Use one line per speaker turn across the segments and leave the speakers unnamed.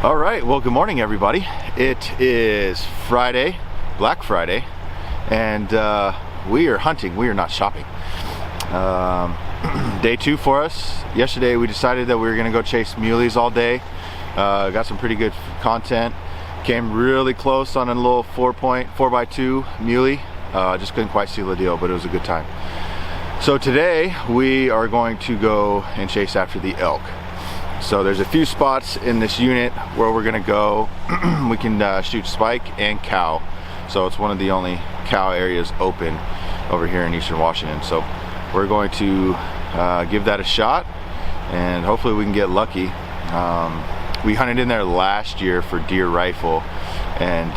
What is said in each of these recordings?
All right, well, good morning, everybody. It is Friday, Black Friday, and we are hunting. We are not shopping. Day 2 for us. Yesterday, we decided that we were going to go chase muleys all day. Got some pretty good content. Came really close on a little 4x2 muley. Just couldn't quite seal the deal, but it was a good time. So today, we are going to go and chase after the elk. So there's a few spots in this unit where we're gonna go. We can shoot spike and cow. So it's one of the only cow areas open over here in Eastern Washington. So we're going to give that a shot and hopefully we can get lucky. We hunted in there last year for deer rifle and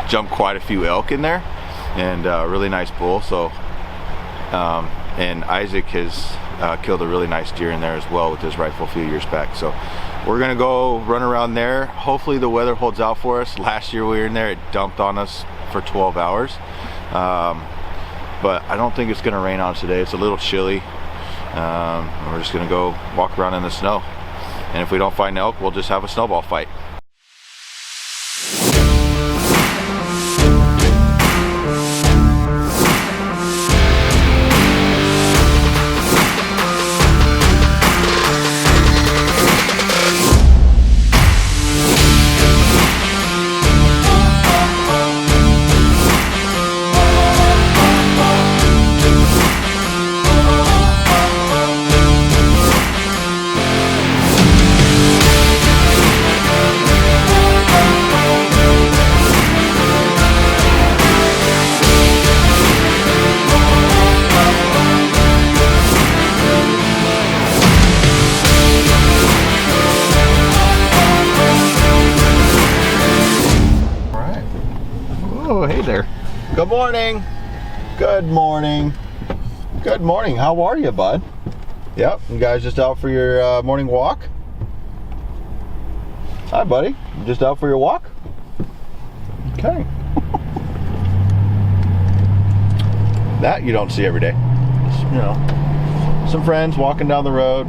jumped quite a few elk in there and really nice bull. So and Isaac has killed a really nice deer in there as well with his rifle a few years back. So we're gonna go run around there. Hopefully the weather holds out for us. Last year we were in there, it dumped on us for 12 hours. But I don't think it's gonna rain on us today. It's a little chilly. We're just gonna go walk around in the snow. And if we don't find elk, we'll just have a snowball fight. Oh, hey there. Good morning. Good morning. Good morning. How are you, bud? Yep, you guys just out for your morning walk? Hi, buddy. You just out for your walk? Okay. That you don't see every day. Just, you know, some friends walking down the road,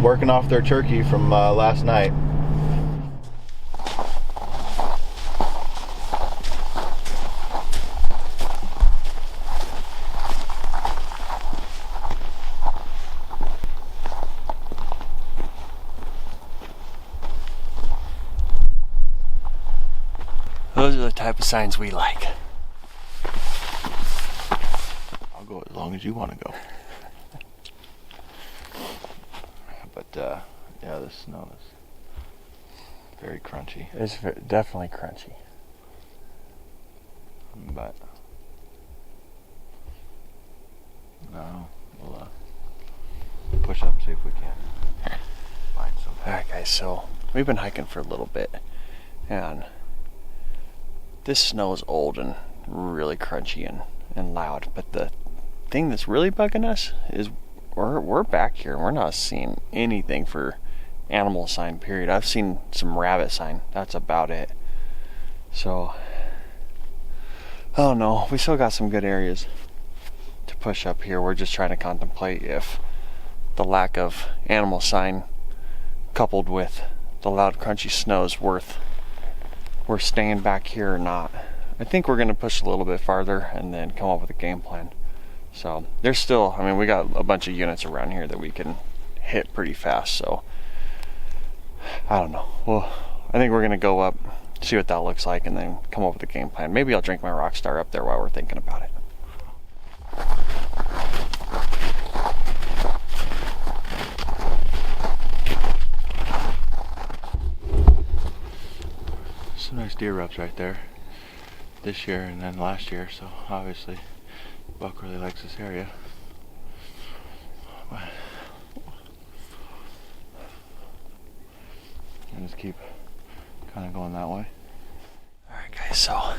working off their turkey from last night.
Those are the type of signs we like.
I'll go as long as you want to go. But yeah, the snow is very crunchy.
It's definitely crunchy.
But no, we'll push up and see if we can find some.
Alright guys, so we've been hiking for a little bit and this snow is old and really crunchy and loud, but the thing that's really bugging us is we're back here and we're not seeing anything for animal sign, period. I've seen some rabbit sign, that's about it. So I don't know, we still got some good areas to push up here. We're just trying to contemplate if the lack of animal sign coupled with the loud crunchy snow is worth we're staying back here or not. I think we're gonna push a little bit farther and then come up with a game plan. So there's still, I mean, we got a bunch of units around here that we can hit pretty fast. So I don't know. Well, I think we're gonna go up, see what that looks like, and then come up with a game plan. Maybe I'll drink my Rockstar up there while we're thinking about it.
Some nice deer rubs right there this year and then last year, so obviously Buck really likes this area. But I'll just keep kind of going that way.
Alright guys, so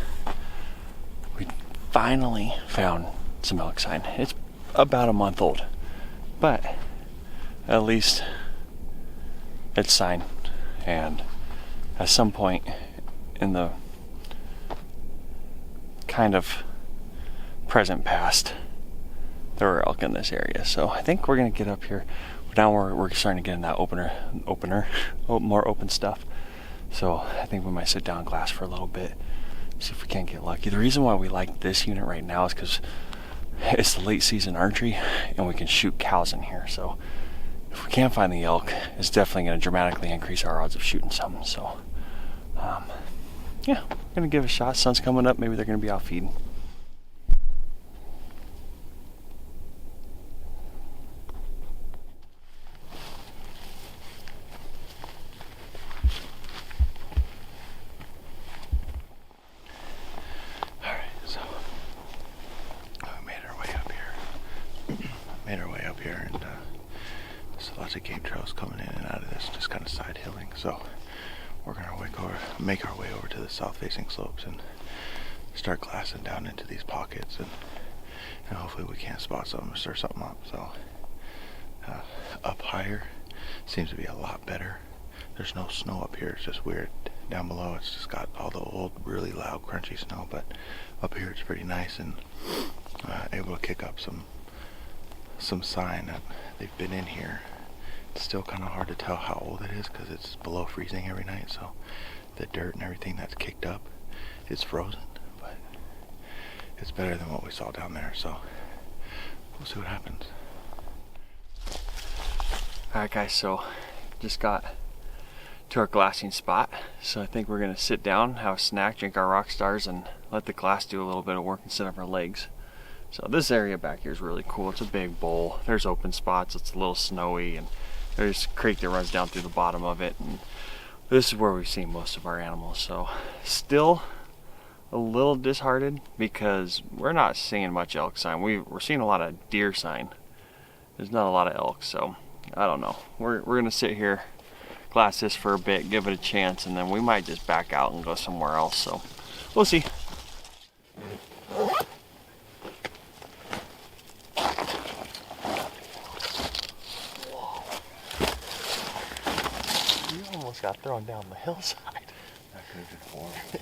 we finally found some elk sign. It's about a month old, but at least it's sign, and at some point in the kind of present past there were elk in this area. So I think we're gonna get up here. now we're starting to get in that more open stuff. So I think we might sit down glass for a little bit, see if we can't get lucky. The reason why we like this unit right now is because it's the late season archery and we can shoot cows in here. So if we can't find the elk, it's definitely going to dramatically increase our odds of shooting some. So yeah, I'm going to give it a shot. Sun's coming up, maybe they're going to be out feeding.
Lots of game trails coming in and out of this, just kind of side hilling. So we're gonna make our way over to the south facing slopes and start glassing down into these pockets, and hopefully we can spot something or stir something up. So up higher seems to be a lot better. There's no snow up here, it's just weird. Down below it's just got all the old really loud crunchy snow, but up here it's pretty nice and able to kick up some sign that they've been in here. It's still kind of hard to tell how old it is because it's below freezing every night, so the dirt and everything that's kicked up is frozen, but it's better than what we saw down there, so we'll see what happens.
Alright guys, so just got to our glassing spot, so I think we're going to sit down, have a snack, drink our rock stars, and let the glass do a little bit of work instead of our legs. So this area back here is really cool. It's a big bowl. There's open spots. It's a little snowy, and there's a creek that runs down through the bottom of it. And this is where we've seen most of our animals. So still a little disheartened because we're not seeing much elk sign. We're seeing a lot of deer sign. There's not a lot of elk, so I don't know. We're gonna sit here, glass this for a bit, give it a chance, and then we might just back out and go somewhere else. So we'll see. Got thrown down the hillside.
That could have been horrible.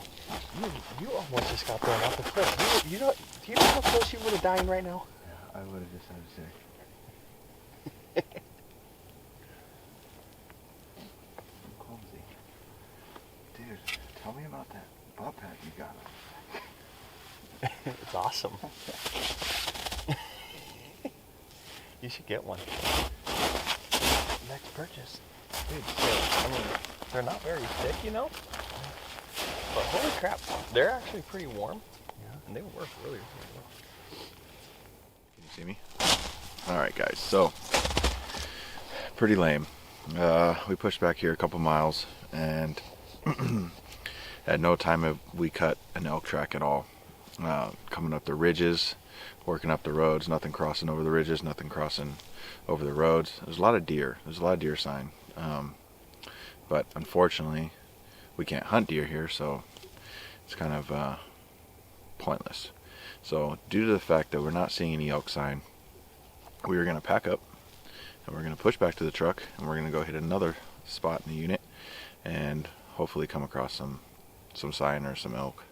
you almost just got thrown off the cliff. Do you know how close you would have died right now?
Yeah, I would have just had to say. I'm clumsy. Dude, tell me about that butt pack you got.
It's awesome. You should get one. Next purchase. Dude, I mean, they're not very thick, you know? But holy crap, they're actually pretty warm. Yeah. And they work really, really well.
Can you see me? Alright guys, so pretty lame. We pushed back here a couple miles and at no time have we cut an elk track at all. Coming up the ridges, working up the roads, nothing crossing over the ridges, nothing crossing over the roads. There's a lot of deer. There's a lot of deer sign. But unfortunately, we can't hunt deer here, so it's kind of pointless. So due to the fact that we're not seeing any elk sign, we are going to pack up and we're going to push back to the truck and we're going to go hit another spot in the unit and hopefully come across some sign or some elk.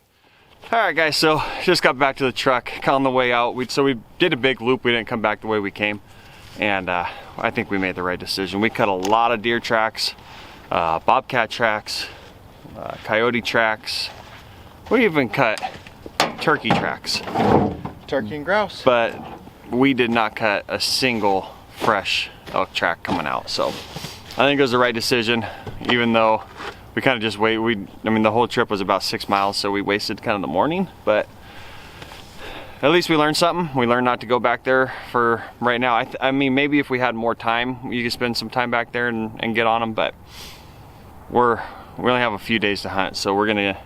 Alright guys, so just got back to the truck on the way out. So we did a big loop. We didn't come back the way we came, and I think we made the right decision. We cut a lot of deer tracks, bobcat tracks, coyote tracks. We even cut turkey tracks.
Turkey and grouse.
But we did not cut a single fresh elk track coming out. So I think it was the right decision, even though we kind of just wait. I mean, the whole trip was about 6 miles, so we wasted kind of the morning, but at least we learned something. We learned not to go back there for right now. I mean, maybe if we had more time, you could spend some time back there and get on them, but we only have a few days to hunt, so we're gonna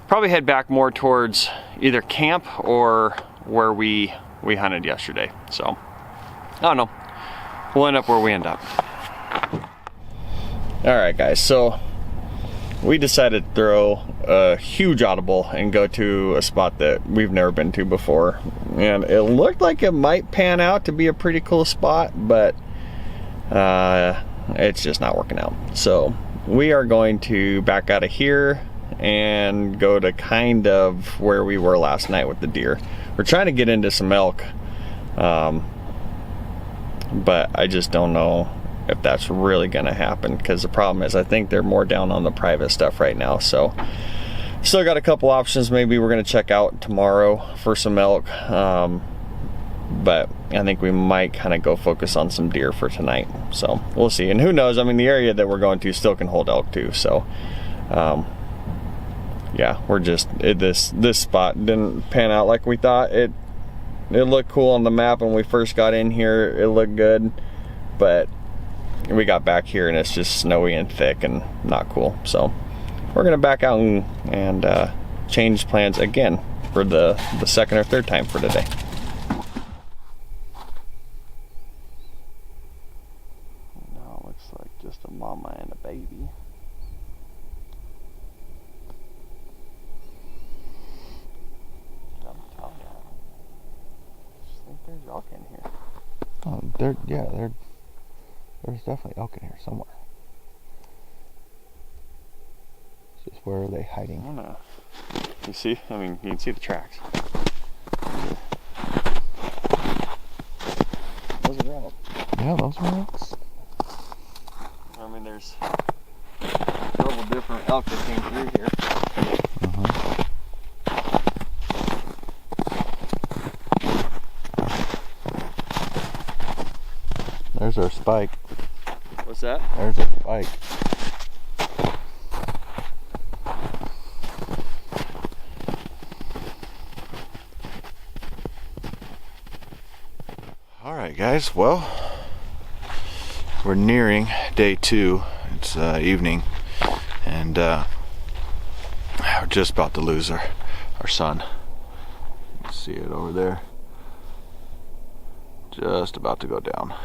probably head back more towards either camp or where we hunted yesterday. So I don't know. We'll end up where we end up. All right, guys. So we decided to throw a huge audible and go to a spot that we've never been to before. And it looked like it might pan out to be a pretty cool spot, but it's just not working out. So we are going to back out of here and go to kind of where we were last night with the deer. We're trying to get into some elk. but I just don't know if that's really gonna happen, because the problem is I think they're more down on the private stuff right now. So still got a couple options maybe we're gonna check out tomorrow for some elk, but I think we might kind of go focus on some deer for tonight. So we'll see, and who knows, I mean, the area that we're going to still can hold elk too. So yeah, we're just this spot didn't pan out like we thought. It looked cool on the map when we first got in here, it looked good, but we got back here and it's just snowy and thick and not cool. So we're gonna back out and change plans again for the second or third time for today. Now it looks like just a mama and a baby. There's elk in here.
Oh, there's definitely elk in here somewhere. It's just, where are they hiding?
I don't know. You see? I mean, you can see the tracks. Those are elk.
Yeah, those are elks.
I mean, there's several different elk that came through here.
There's our spike.
What's that?
There's our spike. Alright guys, well, we're nearing day 2. It's evening, and we're just about to lose our sun. You can see it over there. Just about to go down.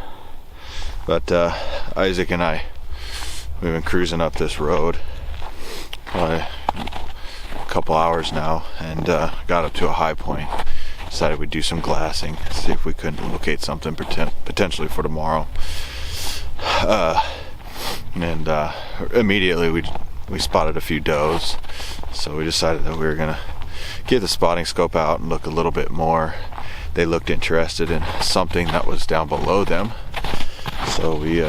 But Isaac and I, we've been cruising up this road probably a couple hours now, and got up to a high point. Decided we'd do some glassing, see if we couldn't locate something potentially for tomorrow. And immediately we spotted a few does, so we decided that we were gonna get the spotting scope out and look a little bit more. They looked interested in something that was down below them. So we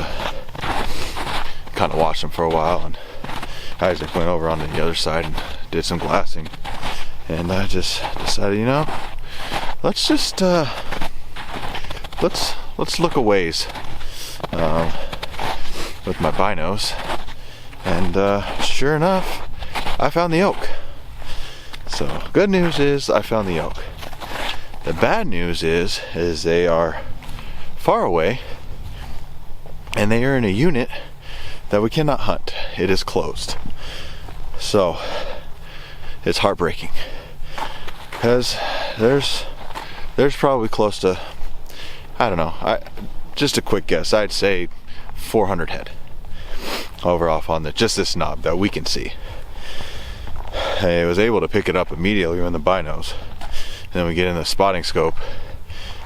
kind of watched them for a while, and Isaac went over on the other side and did some glassing, and I just decided, you know, let's just let's look a ways with my binos, and sure enough, I found the elk. So good news is I found the elk. The bad news is they are far away, and they are in a unit that we cannot hunt. It is closed. So it's heartbreaking, because there's probably close to, I don't know, just a quick guess, I'd say 400 head over off on just this knob that we can see. I was able to pick it up immediately in the binos, and then we get in the spotting scope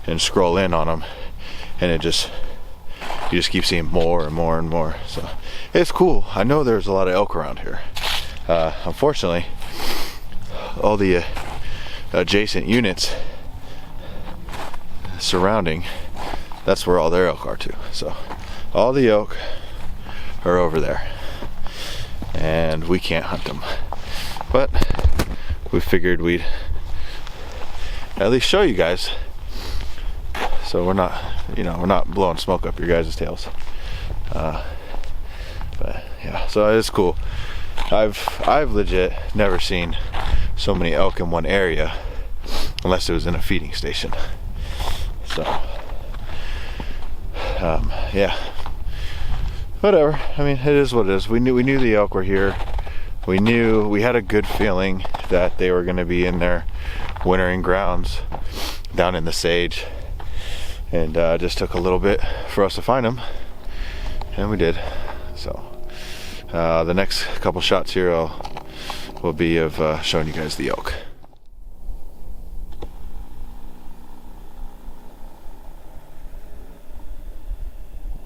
and scroll in on them, and you just keep seeing more and more and more. So it's cool. I know there's a lot of elk around here. Unfortunately, all the adjacent units surrounding, that's where all their elk are too. So all the elk are over there, and we can't hunt them. But we figured we'd at least show you guys, so we're not blowing smoke up your guys' tails. But yeah, so it's cool. I've legit never seen so many elk in one area, unless it was in a feeding station. So yeah, whatever. I mean, it is what it is. We knew the elk were here. We had a good feeling that they were going to be in their wintering grounds down in the sage, and just took a little bit for us to find them, and we did. So the next couple shots here will be of showing you guys the elk.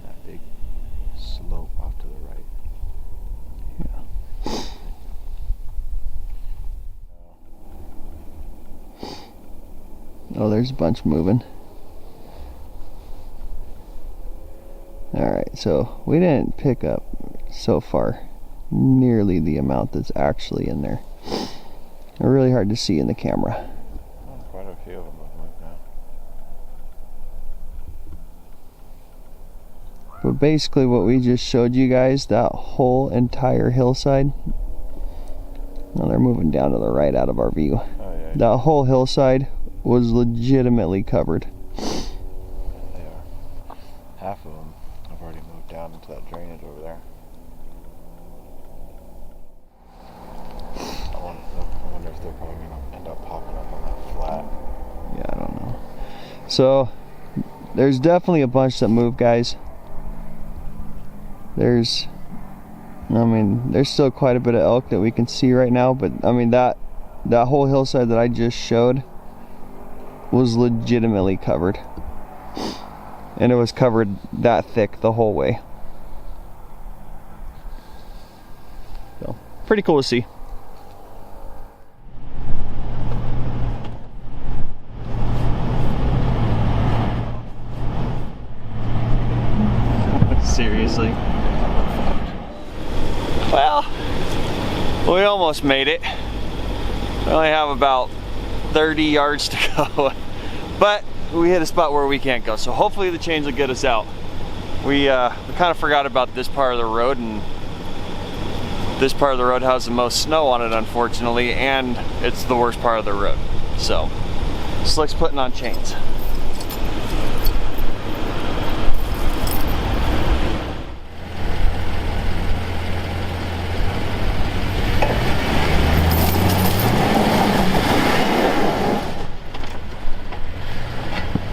That big slope off to the right. Yeah.
Oh, there's a bunch moving. So we didn't pick up so far nearly the amount that's actually in there. They're really hard to see in the camera.
Oh, quite a few of them have moved now.
But basically what we just showed you guys, that whole entire hillside, now they're moving down to the right out of our view.
Oh, yeah.
That whole hillside was legitimately covered.
They are. Half of them have already moved down into that drainage over there. I wonder if they're probably going to end up popping up on that flat.
Yeah, I don't know. So there's definitely a bunch that moved, guys. There's still quite a bit of elk that we can see right now, but I mean that whole hillside that I just showed was legitimately covered. And it was covered that thick the whole way. So, pretty cool to see. Seriously. Well, we almost made it. We only have about 30 yards to go. But we hit a spot where we can't go. So hopefully the change will get us out. We kind of forgot about this part of the road, and this part of the road has the most snow on it, unfortunately, and it's the worst part of the road. So, Slick's putting on chains.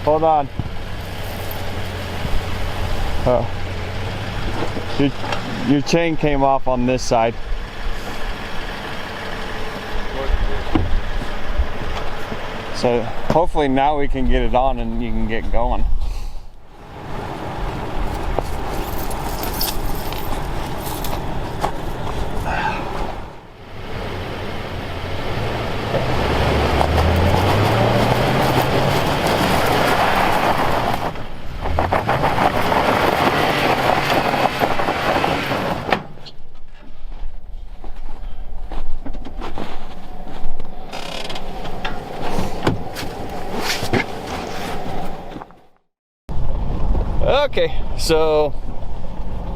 Hold on. Oh. Your chain came off on this side. So hopefully now we can get it on and you can get going. Okay, so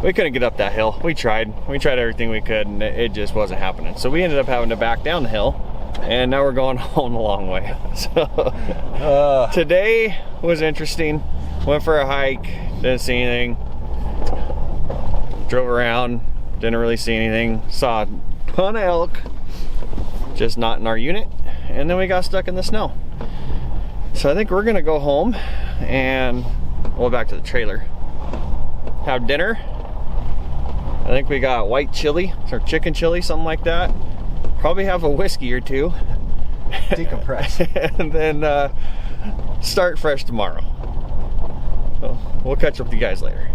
we couldn't get up that hill. We tried everything we could, and it just wasn't happening. So we ended up having to back down the hill, and now we're going home a long way. So today was interesting. Went for a hike, didn't see anything. Drove around, didn't really see anything. Saw a ton of elk, just not in our unit. And then we got stuck in the snow. So I think we're gonna go home and we'll back to the trailer, have dinner. I think we got white chili or chicken chili, something like that. Probably have a whiskey or two.
Decompress.
And then start fresh tomorrow. So we'll catch up with you guys later.